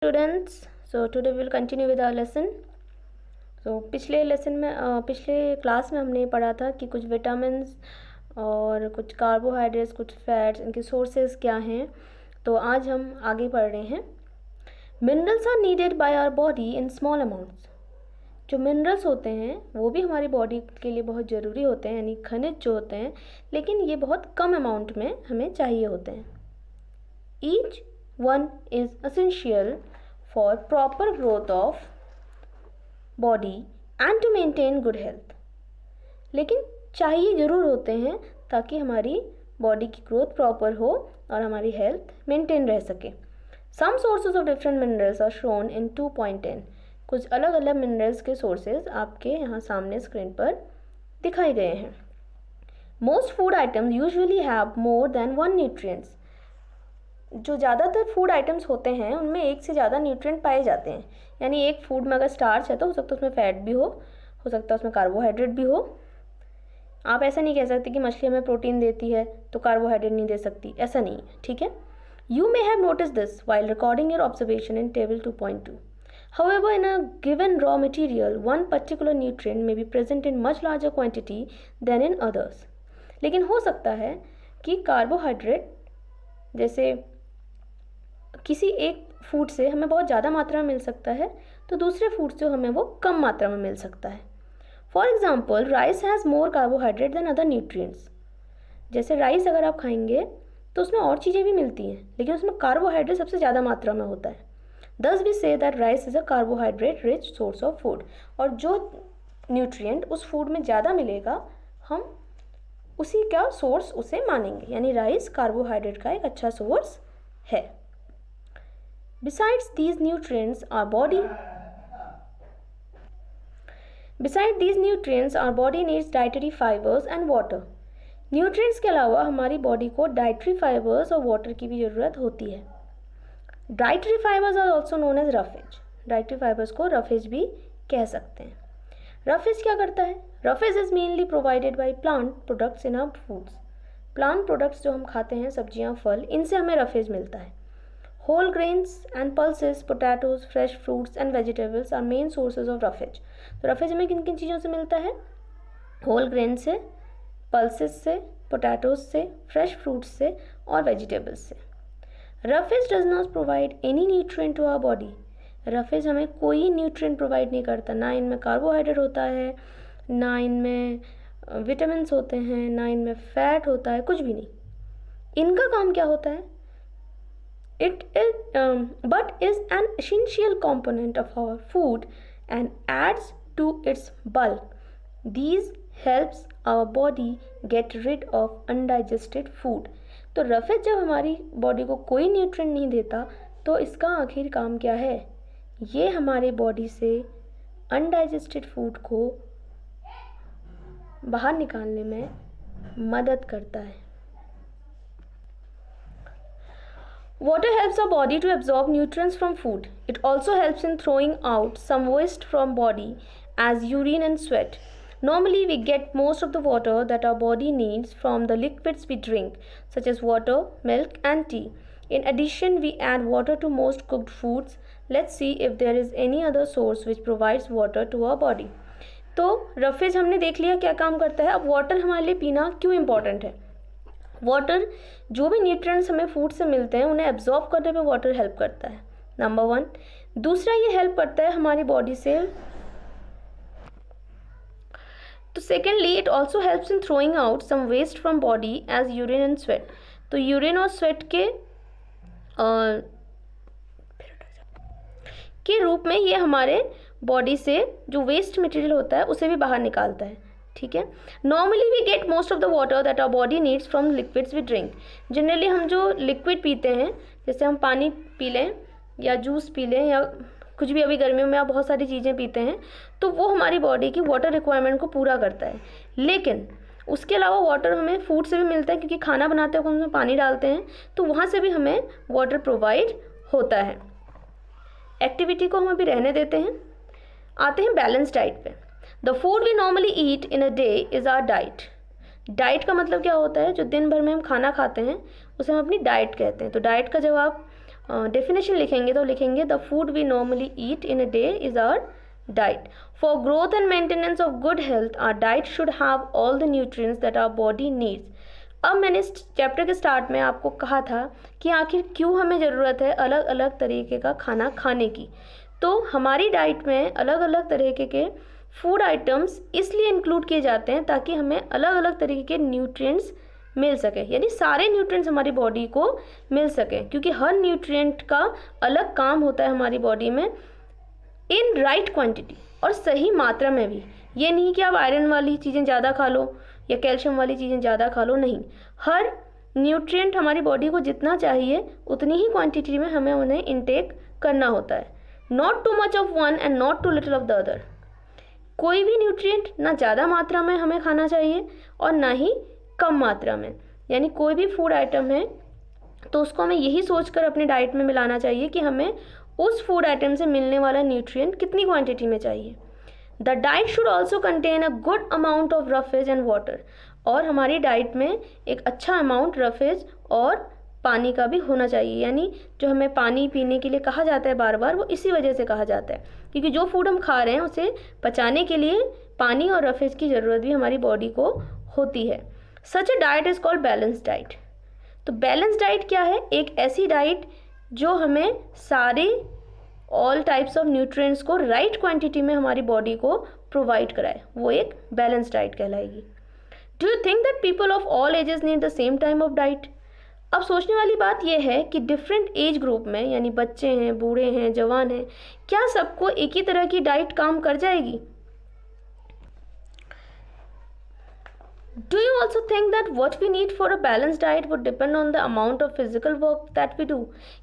Students, so today we will continue with our lesson. So पिछले class में हमने पढ़ा था कि कुछ विटामिन्स और कुछ कार्बोहाइड्रेट्स, कुछ फैट्स, इनके सोर्सेज क्या हैं. तो आज हम आगे पढ़ रहे हैं. Minerals are needed by our body in small amounts. जो मिनरल्स होते हैं वो भी हमारी बॉडी के लिए बहुत ज़रूरी होते हैं, यानी खनिज जो होते हैं, लेकिन ये बहुत कम अमाउंट में हमें चाहिए होते हैं. Each one is essential for proper growth of body and to maintain good health. लेकिन चाहिए ज़रूर होते हैं ताकि हमारी बॉडी की ग्रोथ प्रॉपर हो और हमारी हेल्थ मेंटेन रह सके. Some sources of different minerals are shown in 2.10. कुछ अलग अलग मिनरल्स के सोर्सेज आपके यहाँ सामने स्क्रीन पर दिखाए गए हैं. Most food items usually have more than one nutrients. जो ज़्यादातर फूड आइटम्स होते हैं उनमें एक से ज़्यादा न्यूट्रिएंट पाए जाते हैं. यानी एक फूड में अगर स्टार्च है तो हो सकता है उसमें फैट भी हो सकता है उसमें कार्बोहाइड्रेट भी हो. आप ऐसा नहीं कह सकते कि मछली हमें प्रोटीन देती है तो कार्बोहाइड्रेट नहीं दे सकती, ऐसा नहीं है. ठीक है. You may have notice this while recording your observation in table 2.2. However, in a given raw material, one particular nutrient may be present in much larger quantity than in others. लेकिन हो सकता है कि कार्बोहाइड्रेट जैसे किसी एक food से हमें बहुत ज़्यादा मात्रा में मिल सकता है तो दूसरे फूड से हमें वो कम मात्रा में मिल सकता है. For example, rice has more carbohydrate than other nutrients. जैसे राइस अगर आप खाएंगे तो उसमें और चीज़ें भी मिलती हैं लेकिन उसमें कार्बोहाइड्रेट सबसे ज़्यादा मात्रा में होता है. Thus we say that rice is a carbohydrate rich source of food. और जो न्यूट्रिएंट उस फूड में ज़्यादा मिलेगा हम उसी का सोर्स उसे मानेंगे, यानी राइस कार्बोहाइड्रेट का एक अच्छा सोर्स है. Besides these nutrients, our body needs dietary fibers and water. Nutrients के अलावा हमारी बॉडी को dietary fibers और water की भी ज़रूरत होती है. Dietary fibers are also known as roughage. Dietary fibers को roughage भी कह सकते हैं. Roughage क्या करता है? Roughage is mainly provided by plant products in our foods. Plant products जो हम खाते हैं, सब्जियां, फल, इनसे हमें roughage मिलता है. Whole grains and pulses, potatoes, fresh fruits and vegetables are main sources of roughage. तो roughage हमें किन किन चीज़ों से मिलता है? Whole grain से, pulses से, potatoes से, fresh fruits से और vegetables से. Roughage does not provide any nutrient to our body. Roughage हमें कोई nutrient provide नहीं करता. ना इनमें कार्बोहाइड्रेट होता है, ना इनमें विटामिन्स होते हैं, ना इनमें फैट होता है, कुछ भी नहीं. इनका काम क्या होता है? It is but is an essential component of our food and adds to its bulk. These helps our body get rid of undigested food. तो रफेज जब हमारी बॉडी को कोई न्यूट्रिएंट नहीं देता तो इसका आखिर काम क्या है? ये हमारे बॉडी से अनडाइजेस्टेड फूड को बाहर निकालने में मदद करता है. Water helps our body to absorb nutrients from food. It also helps in throwing out some waste from body as urine and sweat. Normally, we get most of the water that our body needs from the liquids we drink, such as water, milk, and tea. In addition, we add water to most cooked foods. Let's see if there is any other source which provides water to our body. तो roughage हमने देख लिया क्या काम करता है. अब water हमारे लिए पीना क्यों इम्पॉर्टेंट है? वाटर, जो भी न्यूट्रिएंट्स हमें फूड से मिलते हैं उन्हें एब्जॉर्ब करने में वाटर हेल्प करता है, नंबर 1. दूसरा, ये हेल्प करता है हमारी बॉडी से. तो secondly, it also helps in throwing out some waste from body as urine and sweat. तो यूरिन और स्वेट के रूप में ये हमारे बॉडी से जो वेस्ट मटेरियल होता है उसे भी बाहर निकालता है. ठीक है. Normally we get most of the water that our body needs from liquids we drink. Generally हम जो लिक्विड पीते हैं, जैसे हम पानी पी लें या जूस पी लें या कुछ भी, अभी गर्मियों में आप बहुत सारी चीज़ें पीते हैं, तो वो हमारी बॉडी की वाटर रिक्वायरमेंट को पूरा करता है. लेकिन उसके अलावा वाटर हमें फूड से भी मिलता है क्योंकि खाना बनाते वक्त उसमें पानी डालते हैं तो वहाँ से भी हमें वाटर प्रोवाइड होता है. एक्टिविटी को हम अभी रहने देते हैं. आते हैं बैलेंस डाइट पे. The food we normally eat in a day is our diet. Diet का मतलब क्या होता है? जो दिन भर में हम खाना खाते हैं उसे हम अपनी डाइट कहते हैं. तो डाइट का जब आप डेफिनेशन लिखेंगे तो लिखेंगे the food we normally eat in a day is our diet. For growth and maintenance of good health our diet should have all the nutrients that our body needs. अब मैंने इस chapter के start में आपको कहा था कि आखिर क्यों हमें ज़रूरत है अलग अलग तरीके का खाना खाने की. तो हमारी डाइट में अलग अलग तरीके के फूड आइटम्स इसलिए इंक्लूड किए जाते हैं ताकि हमें अलग अलग तरीके के न्यूट्रिएंट्स मिल सके, यानी सारे न्यूट्रिएंट्स हमारी बॉडी को मिल सके, क्योंकि हर न्यूट्रिएंट का अलग काम होता है हमारी बॉडी में इन राइट क्वांटिटी और सही मात्रा में भी. ये नहीं कि आप आयरन वाली चीज़ें ज़्यादा खा लो या कैल्शियम वाली चीज़ें ज़्यादा खा लो, नहीं. हर न्यूट्रिएंट हमारी बॉडी को जितना चाहिए उतनी ही क्वांटिटी में हमें उन्हें इनटेक करना होता है. Not too much of one and not too little of the other. कोई भी न्यूट्रिएंट ना ज़्यादा मात्रा में हमें खाना चाहिए और ना ही कम मात्रा में. यानी कोई भी फूड आइटम है तो उसको हमें यही सोचकर अपनी डाइट में मिलाना चाहिए कि हमें उस फूड आइटम से मिलने वाला न्यूट्रिएंट कितनी क्वांटिटी में चाहिए. The diet should also contain a good amount of roughage and water. और हमारी डाइट में एक अच्छा अमाउंट रफेज और पानी का भी होना चाहिए. यानी जो हमें पानी पीने के लिए कहा जाता है बार बार, वो इसी वजह से कहा जाता है क्योंकि जो फूड हम खा रहे हैं उसे पचाने के लिए पानी और रफेज की ज़रूरत भी हमारी बॉडी को होती है. Such a diet is called balance diet. तो बैलेंस डाइट क्या है? एक ऐसी डाइट जो हमें सारे ऑल टाइप्स ऑफ न्यूट्रिएंट्स को राइट क्वांटिटी में हमारी बॉडी को प्रोवाइड कराए, वो एक बैलेंस डाइट कहलाएगी. Do you think that people of all ages need the same time of diet? अब सोचने वाली बात यह है कि डिफरेंट एज ग्रुप में, यानी बच्चे हैं, बूढ़े हैं, जवान हैं, क्या सबको एक ही तरह की डाइट काम कर जाएगी? Do you also think that what we need for a balanced diet would depend on the amount of physical work that we do?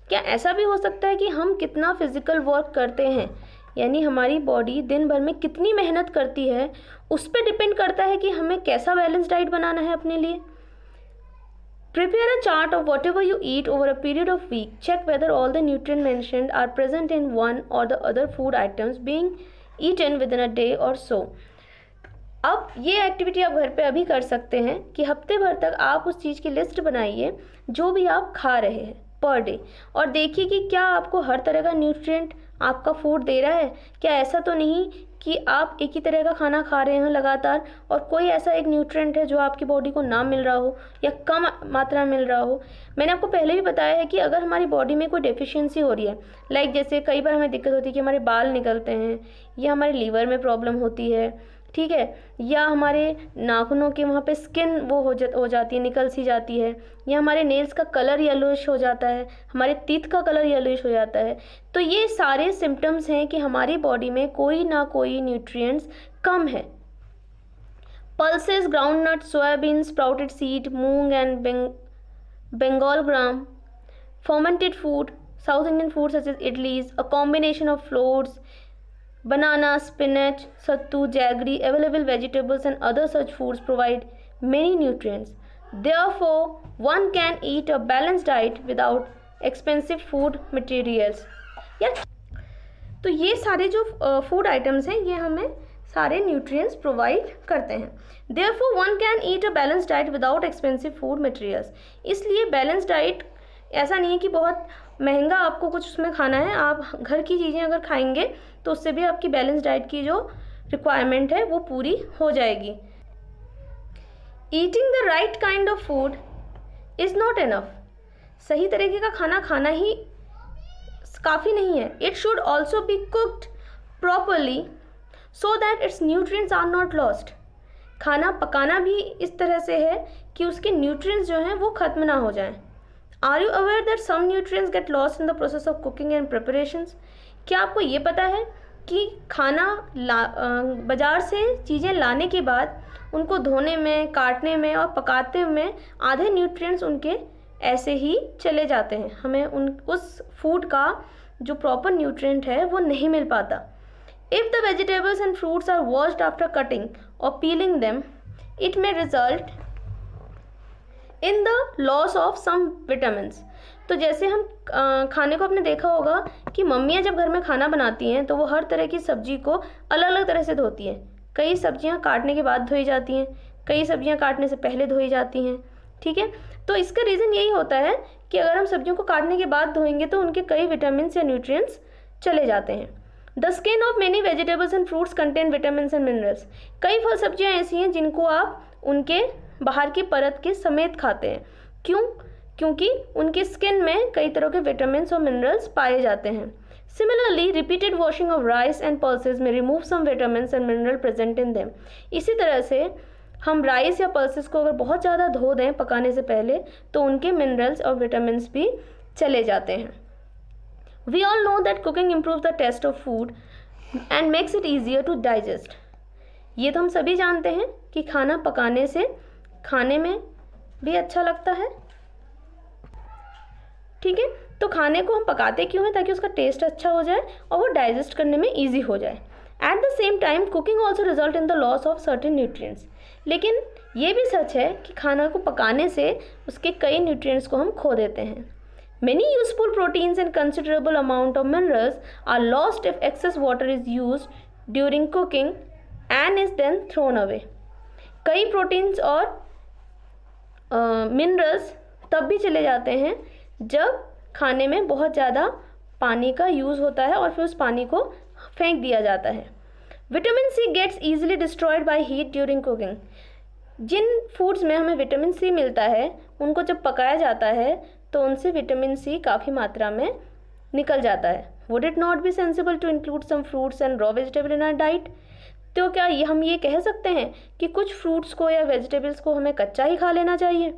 क्या ऐसा भी हो सकता है कि हम कितना फिजिकल वर्क करते हैं, यानी हमारी बॉडी दिन भर में कितनी मेहनत करती है, उस पर डिपेंड करता है कि हमें कैसा बैलेंस डाइट बनाना है अपने लिए. Prepare a chart of whatever you eat over a period of week. Check whether all the nutrients mentioned are present in one or the other food items being eaten within a day or so. अब ये activity आप घर पे अभी कर सकते हैं कि हफ्ते भर तक आप उस चीज़ की लिस्ट बनाइए जो भी आप खा रहे हैं पर डे, और देखिए कि क्या आपको हर तरह का न्यूट्रिएंट आपका फूड दे रहा है. क्या ऐसा तो नहीं कि आप एक ही तरह का खाना खा रहे हैं लगातार और कोई ऐसा एक न्यूट्रिएंट है जो आपकी बॉडी को ना मिल रहा हो या कम मात्रा में मिल रहा हो. मैंने आपको पहले भी बताया है कि अगर हमारी बॉडी में कोई डेफिशिएंसी हो रही है, लाइक जैसे कई बार हमें दिक्कत होती है कि हमारे बाल निकलते हैं या हमारे लीवर में प्रॉब्लम होती है, ठीक है, या हमारे नाखूनों के वहाँ पे स्किन वो हो जाती है, निकल सी जाती है, या हमारे नेल्स का कलर येलोइश हो जाता है, हमारे टीथ का कलर येलोइश हो जाता है. तो ये सारे सिम्टम्स हैं कि हमारी बॉडी में कोई ना कोई न्यूट्रिएंट्स कम है. Pulses, groundnut, soybean, sprouted seed, moong and Bengal gram, fermented food, South Indian food such as idlis, a combination of flours, banana, spinach, sattu, jaggery, available vegetables and other such foods provide many nutrients. Therefore, one can eat a balanced diet without expensive food materials. यार तो ये सारे जो food items हैं ये हमें सारे nutrients provide करते हैं. Therefore, one can eat a balanced diet without expensive food materials. इसलिए बैलेंस डाइट ऐसा नहीं है कि बहुत महंगा आपको कुछ उसमें खाना है. आप घर की चीज़ें अगर खाएंगे तो उससे भी आपकी बैलेंस डाइट की जो रिक्वायरमेंट है वो पूरी हो जाएगी. Eating the right kind of food is not enough. सही तरीके का खाना खाना ही काफ़ी नहीं है. It should also be cooked properly so that its nutrients are not lost. खाना पकाना भी इस तरह से है कि उसके न्यूट्रिएंट्स जो हैं वो ख़त्म ना हो जाएं. Are you aware that some nutrients get lost in the process of cooking and preparations? क्या आपको ये पता है कि खाना बाज़ार से चीज़ें लाने के बाद उनको धोने में, काटने में और पकाते में आधे न्यूट्रिएंट्स उनके ऐसे ही चले जाते हैं. हमें उस फूड का जो प्रॉपर न्यूट्रिएंट है वो नहीं मिल पाता. If the vegetables and fruits are washed after cutting or peeling them, it may result in the loss of some vitamins. तो जैसे हम खाने को आपने देखा होगा कि मम्मियाँ जब घर में खाना बनाती हैं तो वो हर तरह की सब्जी को अलग अलग तरह से धोती हैं. कई सब्जियाँ काटने के बाद धोई जाती हैं, कई सब्जियाँ काटने से पहले धोई जाती हैं, ठीक है. तो इसका रीज़न यही होता है कि अगर हम सब्जियों को काटने के बाद धोएंगे तो उनके कई विटामिन या न्यूट्रिएंट्स चले जाते हैं। The skin of many vegetables and fruits contain vitamin and minerals. कई फल सब्जियां ऐसी हैं जिनको आप उनके बाहर की परत के समेत खाते हैं। क्यों? क्योंकि उनकी स्किन में कई तरह के विटामिन और मिनरल्स पाए जाते हैं। Similarly repeated washing of rice and pulses में remove some vitamin and mineral present in them. इसी तरह से हम राइस या पल्सेस को अगर बहुत ज़्यादा धो दें पकाने से पहले तो उनके मिनरल्स और विटामिन भी चले जाते हैं। We all know that cooking improve the taste of food and makes it easier to digest. ये तो हम सभी जानते हैं कि खाना पकाने से खाने में भी अच्छा लगता है। ठीक है, तो खाने को हम पकाते क्यों हैं? ताकि उसका टेस्ट अच्छा हो जाए और वो डाइजेस्ट करने में ईजी हो जाए। At the same time cooking also result in the loss of certain nutrients. लेकिन ये भी सच है कि खाना को पकाने से उसके कई न्यूट्रिएंट्स को हम खो देते हैं। Many useful proteins and considerable amount of minerals are lost if excess water is used during cooking and is then thrown away. कई प्रोटीन्स और मिनरल्स तब भी चले जाते हैं जब खाने में बहुत ज़्यादा पानी का यूज़ होता है और फिर उस पानी को फेंक दिया जाता है। Vitamin C gets easily destroyed by heat during cooking. जिन फूड्स में हमें विटामिन सी मिलता है उनको जब पकाया जाता है तो उनसे विटामिन सी काफ़ी मात्रा में निकल जाता है। Would it not be sensible to include some fruits and raw vegetable in our diet? तो क्या हम ये कह सकते हैं कि कुछ फ्रूट्स को या वेजिटेबल्स को हमें कच्चा ही खा लेना चाहिए?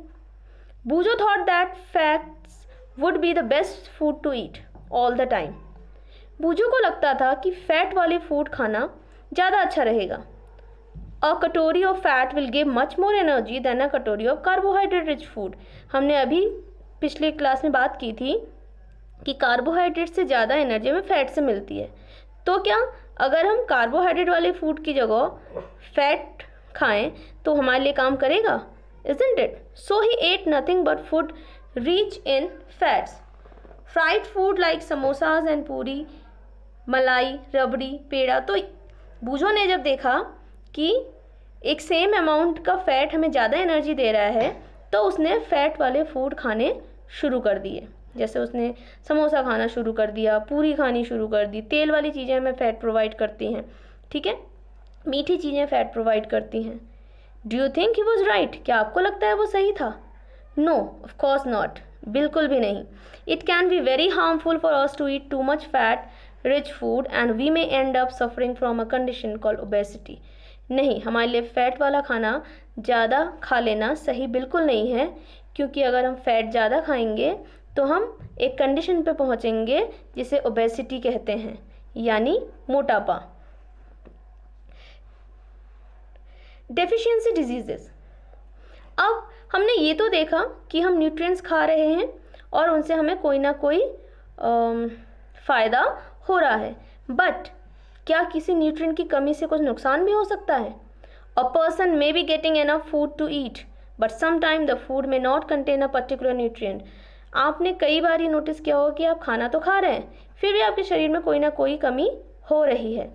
Boojho thought that fats would be the best food to eat all the time. Boojho को लगता था कि फैट वाली फूड खाना ज़्यादा अच्छा रहेगा। A katori of fat will give much more energy than a katori of carbohydrate rich food. हमने अभी पिछले क्लास में बात की थी कि कार्बोहाइड्रेट से ज़्यादा एनर्जी हमें फैट से मिलती है। तो क्या अगर हम कार्बोहाइड्रेट वाले फूड की जगह फैट खाएं तो हमारे लिए काम करेगा? Isn't it? So he ate nothing but food rich in fats. Fried food like samosas and पूरी, मलाई, रबड़ी, पेड़ा। तो बूजो ने जब देखा कि एक सेम अमाउंट का फैट हमें ज़्यादा एनर्जी दे रहा है तो उसने फैट वाले फूड खाने शुरू कर दिए। जैसे उसने समोसा खाना शुरू कर दिया, पूरी खानी शुरू कर दी। तेल वाली चीज़ें हमें फ़ैट प्रोवाइड करती हैं, ठीक है, मीठी चीज़ें फ़ैट प्रोवाइड करती हैं। Do you think he was right? क्या आपको लगता है वो सही था? नो, ऑफ कोर्स नॉट, बिल्कुल भी नहीं। It can be very harmful for us to eat too much fat rich food and we may end up suffering from a condition called obesity. नहीं, हमारे लिए फ़ैट वाला खाना ज़्यादा खा लेना सही बिल्कुल नहीं है, क्योंकि अगर हम फ़ैट ज़्यादा खाएंगे तो हम एक कंडीशन पे पहुँचेंगे जिसे ओबेसिटी कहते हैं, यानी मोटापा। Deficiency diseases. अब हमने ये तो देखा कि हम न्यूट्रिएंट्स खा रहे हैं और उनसे हमें कोई ना कोई फ़ायदा हो रहा है, बट क्या किसी न्यूट्रिएंट की कमी से कुछ नुकसान भी हो सकता है? A person may be getting enough food to eat but sometime the food may not contain a particular nutrient. आपने कई बार ये नोटिस किया होगा कि आप खाना तो खा रहे हैं फिर भी आपके शरीर में कोई ना कोई कमी हो रही है।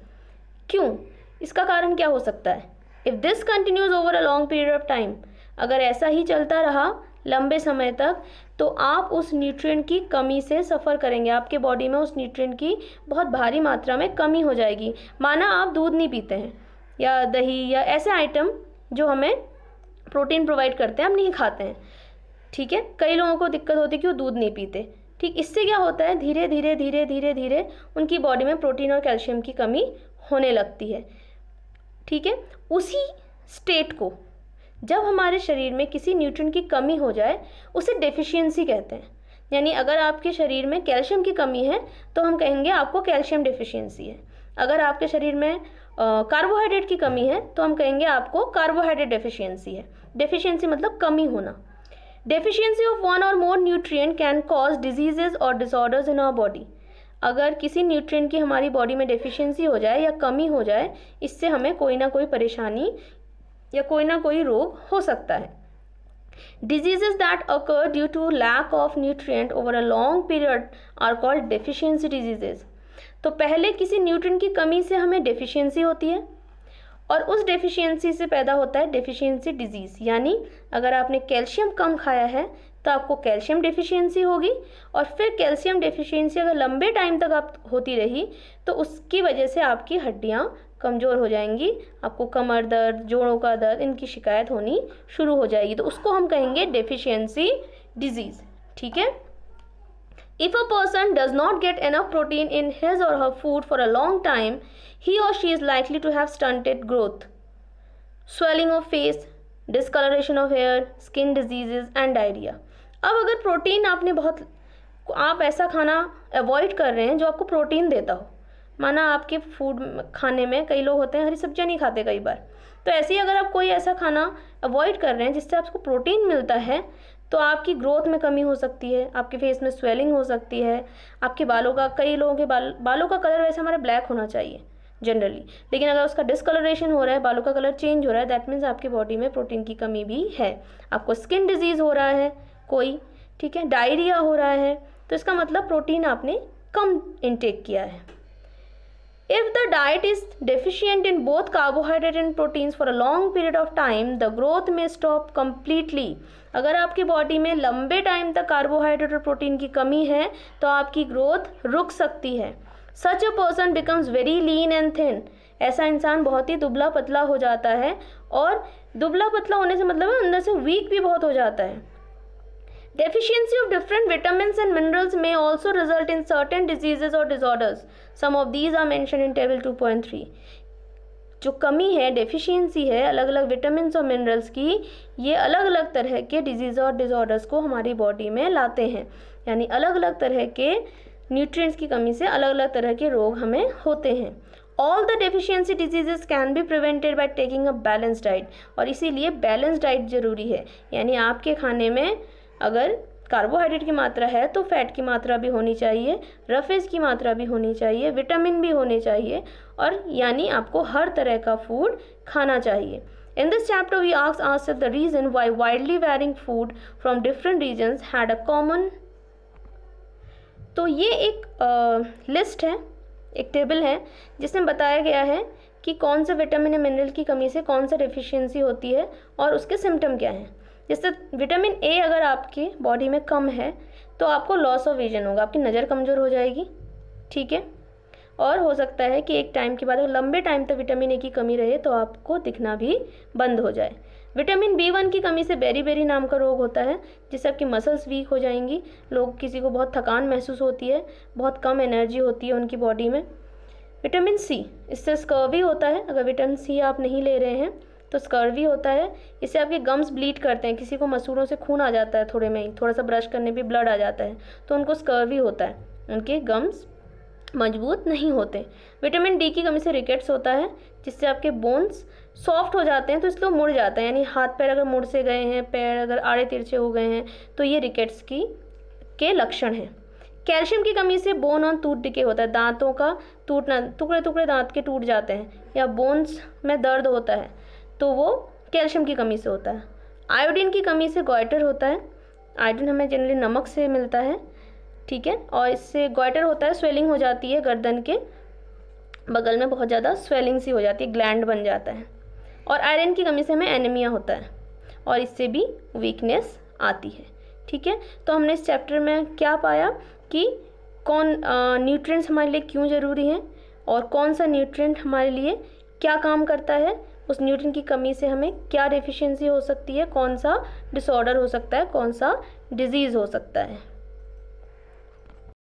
क्यों? इसका कारण क्या हो सकता है? If this continues over a long period of time, अगर ऐसा ही चलता रहा लंबे समय तक तो आप उस न्यूट्रिएंट की कमी से सफ़र करेंगे। आपके बॉडी में उस न्यूट्रिएंट की बहुत भारी मात्रा में कमी हो जाएगी। माना आप दूध नहीं पीते हैं या दही या ऐसे आइटम जो हमें प्रोटीन प्रोवाइड करते हैं हम नहीं खाते हैं, ठीक है। कई लोगों को दिक्कत होती है कि वो दूध नहीं पीते, ठीक। इससे क्या होता है, धीरे धीरे धीरे धीरे धीरे उनकी बॉडी में प्रोटीन और कैल्शियम की कमी होने लगती है, ठीक है। उसी स्टेट को जब हमारे शरीर में किसी न्यूट्रिएंट की कमी हो जाए उसे डेफिशिएंसी कहते हैं। यानी अगर आपके शरीर में कैल्शियम की कमी है तो हम कहेंगे आपको कैल्शियम डेफिशिएंसी है। अगर आपके शरीर में कार्बोहाइड्रेट की कमी है तो हम कहेंगे आपको कार्बोहाइड्रेट डेफिशिएंसी है। डेफिशिएंसी मतलब कमी होना। डेफिशिएंसी ऑफ वन और मोर न्यूट्रिएंट कैन कॉज डिजीजेज और डिसऑर्डर्स इन आवर बॉडी। अगर किसी न्यूट्रिएंट की हमारी बॉडी में डेफिशिएंसी हो जाए या कमी हो जाए, इससे हमें कोई ना कोई परेशानी या कोई ना कोई रोग हो सकता है। Diseases that occur due to lack of nutrient over a long period are called deficiency diseases। तो पहले किसी न्यूट्रिएंट की कमी से हमें डेफिशिएंसी होती है और उस डेफिशिएंसी से पैदा होता है डेफिशिएंसी डिजीज़। यानी अगर आपने कैल्शियम कम खाया है तो आपको कैल्शियम डिफिशियंसी होगी, और फिर कैल्शियम डिफिशियंसी अगर लंबे टाइम तक आप होती रही तो उसकी वजह से आपकी हड्डियाँ कमज़ोर हो जाएंगी, आपको कमर दर्द, जोड़ों का दर्द, इनकी शिकायत होनी शुरू हो जाएगी। तो उसको हम कहेंगे डेफिशिएंसी डिजीज़। ठीक है। If a person does not get enough protein in his or her food for a long time, he or she is likely to have stunted growth, swelling of face, discoloration of hair, skin diseases and diarrhea. अब अगर protein आप ऐसा खाना avoid कर रहे हैं जो आपको प्रोटीन देता हो, माना आपके फूड खाने में कई लोग होते हैं हरी सब्जियां नहीं खाते कई बार, तो ऐसे ही अगर आप कोई ऐसा खाना अवॉइड कर रहे हैं जिससे आपको प्रोटीन मिलता है, तो आपकी ग्रोथ में कमी हो सकती है, आपके फेस में स्वेलिंग हो सकती है, आपके बालों का, कई लोगों के बालों का कलर वैसे हमारे ब्लैक होना चाहिए जनरली, लेकिन अगर उसका डिस्कलरेशन हो रहा है, बालों का कलर चेंज हो रहा है, दैट मीन्स आपकी बॉडी में प्रोटीन की कमी भी है। आपको स्किन डिजीज़ हो रहा है कोई, ठीक है, डायरिया हो रहा है, तो इसका मतलब प्रोटीन आपने कम इनटेक किया है। If the diet is deficient in both carbohydrate and proteins for a long period of time, the growth may stop completely. अगर आपकी बॉडी में लंबे टाइम तक कार्बोहाइड्रेट और प्रोटीन की कमी है तो आपकी ग्रोथ रुक सकती है। Such a person becomes very lean and thin. ऐसा इंसान बहुत ही दुबला पतला हो जाता है, और दुबला पतला होने से मतलब है अंदर से वीक भी बहुत हो जाता है। Deficiency of different vitamins and minerals may also result in certain diseases or disorders. Some of these are mentioned in table 2.3. जो कमी है, डेफिशिएंसी है अलग अलग विटामिन और मिनरल्स की, ये अलग अलग तरह के डिजीज़ और डिसऑर्डर्स को हमारी बॉडी में लाते हैं। यानी अलग अलग तरह के न्यूट्रिएंट्स की कमी से अलग अलग तरह के रोग हमें होते हैं। All the deficiency diseases can be prevented by taking a balance diet, और इसीलिए बैलेंस डाइट ज़रूरी है। यानी आपके खाने में अगर कार्बोहाइड्रेट की मात्रा है तो फैट की मात्रा भी होनी चाहिए, रफेज की मात्रा भी होनी चाहिए, विटामिन भी होने चाहिए, और यानी आपको हर तरह का फूड खाना चाहिए। In this chapter we asked ourselves the reason why widely varying food from different regions had a common। तो ये एक लिस्ट है, एक टेबल है जिसमें बताया गया है कि कौन से विटामिन या मिनरल की कमी से कौन सा डेफिशिएंसी होती है और उसके सिम्टम क्या हैं। जैसे विटामिन ए अगर आपकी बॉडी में कम है तो आपको लॉस ऑफ विजन होगा, आपकी नज़र कमज़ोर हो जाएगी, ठीक है, और हो सकता है कि एक टाइम के बाद अगर लंबे टाइम तक विटामिन ए की कमी रहे तो आपको दिखना भी बंद हो जाए। विटामिन B1 की कमी से बेरी नाम का रोग होता है जिससे आपकी मसल्स वीक हो जाएंगी, किसी को बहुत थकान महसूस होती है, बहुत कम एनर्जी होती है उनकी बॉडी में। विटामिन सी, इससे स्कर्वी होता है, अगर विटामिन सी आप नहीं ले रहे हैं तो स्कर्वी होता है, इससे आपके गम्स ब्लीड करते हैं, किसी को मसूड़ों से खून आ जाता है थोड़े में ही, थोड़ा सा ब्रश करने पे ब्लड आ जाता है तो उनको स्कर्वी होता है, उनके गम्स मजबूत नहीं होते। विटामिन डी की कमी से रिकेट्स होता है जिससे आपके बोन्स सॉफ्ट हो जाते हैं, तो इसलिए मुड़ जाता है, यानी हाथ पैर अगर मुड़ से गए हैं, पैर अगर आड़े तिरछे हो गए हैं तो ये रिकेट्स के लक्षण हैं। कैल्शियम की कमी से बोन और टूथ डिके होता है, दांतों का टूटना, टुकड़े टुकड़े दांत के टूट जाते हैं, या बोन्स में दर्द होता है तो वो कैल्शियम की कमी से होता है। आयोडीन की कमी से गॉइटर होता है, आयोडीन हमें जनरली नमक से मिलता है, ठीक है, और इससे गॉइटर होता है, स्वेलिंग हो जाती है, गर्दन के बगल में बहुत ज़्यादा स्वेलिंग सी हो जाती है, ग्लैंड बन जाता है। और आयरन की कमी से हमें एनीमिया होता है और इससे भी वीकनेस आती है, ठीक है। तो हमने इस चैप्टर में क्या पाया कि कौन न्यूट्रिएंट्स हमारे लिए क्यों ज़रूरी हैं और कौन सा न्यूट्रिएंट हमारे लिए क्या काम करता है, उस न्यूट्रिएंट की कमी से हमें क्या डेफिशिएंसी हो सकती है, कौन सा डिसऑर्डर हो सकता है, कौन सा डिजीज़ हो सकता है।